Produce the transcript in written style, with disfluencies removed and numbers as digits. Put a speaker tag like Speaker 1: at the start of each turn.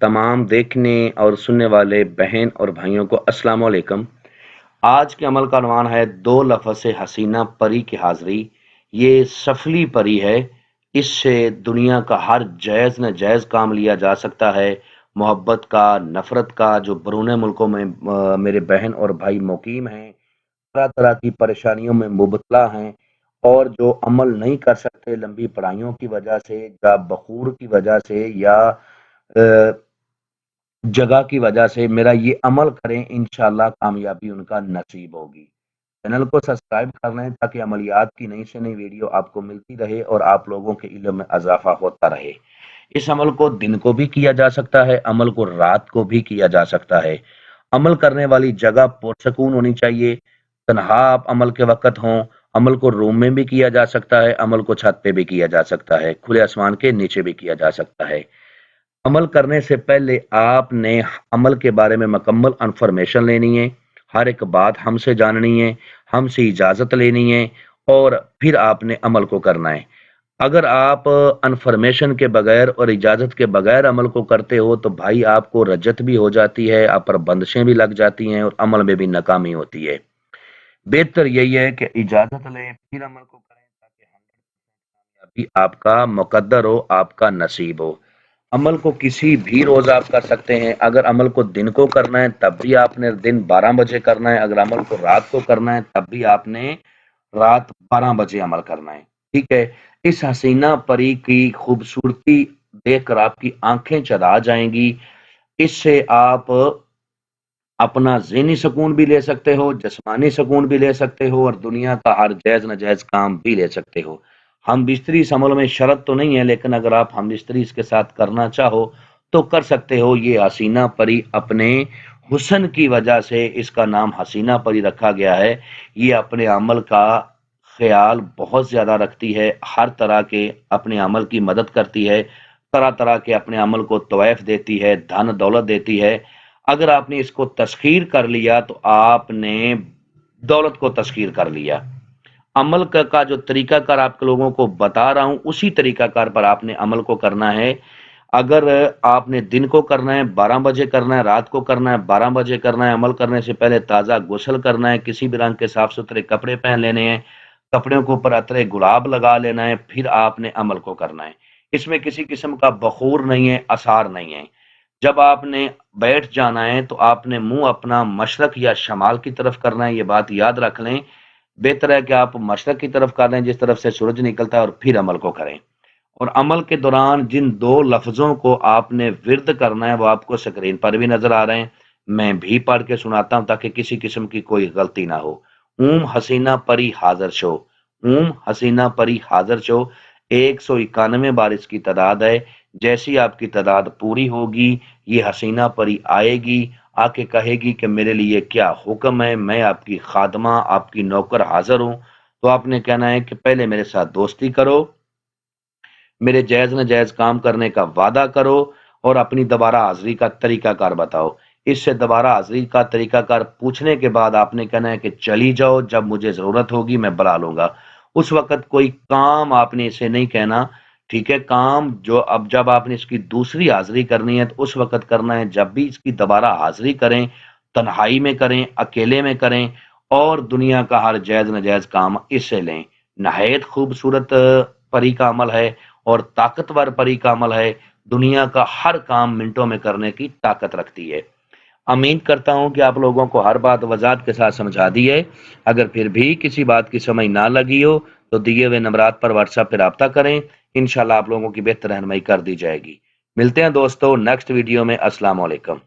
Speaker 1: तमाम देखने और सुनने वाले बहन और भाइयों को अस्सलाम वालेकुम। आज के अमल का उन्वान है दो लफ्ज़ से हसीना परी की हाज़िरी। ये सफली परी है। इससे दुनिया का हर जायज़ नाजायज़ काम लिया जा सकता है। मोहब्बत का, नफ़रत का, जो बैरून मुल्कों में मेरे बहन और भाई मुकीम हैं, तरह तरह की परेशानियों में मुबतला हैं और जो अमल नहीं कर सकते लंबी पढ़ाइयों की वजह से या बखूर की वजह से या जगह की वजह से, मेरा ये अमल करें, इंशाल्लाह कामयाबी उनका नसीब होगी। चैनल को सब्सक्राइब कर लें ताकि अमलियात की नई से नई वीडियो आपको मिलती रहे और आप लोगों के इल्म में इजाफा होता रहे। इस अमल को दिन को भी किया जा सकता है, अमल को रात को भी किया जा सकता है। अमल करने वाली जगह पुरसकून होनी चाहिए। तन्हा आप अमल के वक्त हों। अमल को रूम में भी किया जा सकता है, अमल को छत पे भी किया जा सकता है, खुले आसमान के नीचे भी किया जा सकता है। अमल करने से पहले आपने अमल के बारे में मुकम्मल इन्फॉर्मेशन लेनी है, हर एक बात हमसे जाननी है, हमसे इजाज़त लेनी है और फिर आपने अमल को करना है। अगर आप इन्फॉर्मेशन के बगैर और इजाज़त के बगैर अमल को करते हो तो भाई आपको रजत भी हो जाती है, आप पर बंदिशें भी लग जाती हैं और अमल में भी नाकामी होती है। बेहतर यही है कि इजाज़त लें फिर अमल को करें ताकि 100% कामयाबी आपका मुकद्दर हो, आपका नसीब हो। अमल को किसी भी रोज आप कर सकते हैं। अगर अमल को दिन को करना है तब भी आपने दिन 12 बजे करना है, अगर अमल को रात को करना है तब भी आपने रात 12 बजे अमल करना है। ठीक है। इस हसीना परी की खूबसूरती देखकर आपकी आंखें चढ़ा जाएंगी। इससे आप अपना ज़हनी सुकून भी ले सकते हो, जिस्मानी सुकून भी ले सकते हो और दुनिया का हर जायज़ नाजायज़ काम भी ले सकते हो। हम बिस्तरी इस अमल में शर्त तो नहीं है, लेकिन अगर आप हम बिस्तरी इसके साथ करना चाहो तो कर सकते हो। ये हसीना परी अपने हुस्न की वजह से इसका नाम हसीना परी रखा गया है। ये अपने अमल का ख्याल बहुत ज़्यादा रखती है, हर तरह के अपने अमल की मदद करती है, तरह तरह के अपने अमल को तोहफ़ देती है, धन दौलत देती है। अगर आपने इसको तस्खीर कर लिया तो आपने दौलत को तस्खीर कर लिया। अमल का जो तरीकाकार आप लोगों को बता रहा हूं उसी तरीकाकार पर आपने अमल को करना है। अगर आपने दिन को करना है 12 बजे करना है, रात को करना है 12 बजे करना है। अमल करने से पहले ताज़ा गुस्ल करना है, किसी भी रंग के साफ सुथरे कपड़े पहन लेने हैं, कपड़ों के ऊपर अतरे गुलाब लगा लेना है, फिर आपने अमल को करना है। इसमें किसी किस्म का बखूर नहीं है, आसार नहीं है। जब आपने बैठ जाना है तो आपने मुंह अपना मशरक या शमाल की तरफ करना है, ये बात याद रख लें। बेहतर है कि आप मशरक की तरफ कर लें जिस तरफ से सूरज निकलता है और फिर अमल को करें। और अमल के दौरान जिन दो लफ्जों को आपने विर्द करना है वो आपको स्क्रीन पर भी नजर आ रहे हैं। मैं भी पढ़ के सुनाता हूं ताकि किसी किस्म की कोई गलती ना हो। ऊम हसीना परी हाजिर शो। ऊम हसीना परी हाजिर शो 191 बार इसकी तादाद है। जैसी आपकी तादाद पूरी होगी ये हसीना परी आएगी, आके कहेगी कि मेरे लिए क्या हुक्म है, मैं आपकी खादमा, आपकी नौकर हाजिर हूं। तो आपने कहना है कि पहले मेरे साथ दोस्ती करो, मेरे जायज नाजायज काम करने का वादा करो और अपनी दोबारा हाजिरी का तरीकाकार बताओ। इससे दोबारा हाजिरी का तरीकाकार पूछने के बाद आपने कहना है कि चली जाओ, जब मुझे जरूरत होगी मैं बुला लूंगा। उस वक्त कोई काम आपने इसे नहीं कहना। ठीक है। काम जो अब जब आपने इसकी दूसरी हाजिरी करनी है तो उस वक्त करना है जब भी इसकी दोबारा हाजिरी करें, तन्हाई में करें, अकेले में करें और दुनिया का हर जायज नाजायज काम इससे लें। नहायत खूबसूरत परी का अमल है और ताकतवर परी का अमल है। दुनिया का हर काम मिनटों में करने की ताकत रखती है। उम्मीद करता हूं कि आप लोगों को हर बात वजाहत के साथ समझा दी है। अगर फिर भी किसी बात की समझ ना लगी हो तो दिए हुए नंबरात पर व्हाट्सएप पर राब्ता करें। इंशाल्लाह आप लोगों की बेहतर रहनुमाई कर दी जाएगी। मिलते हैं दोस्तों नेक्स्ट वीडियो में। अस्सलाम वालेकुम।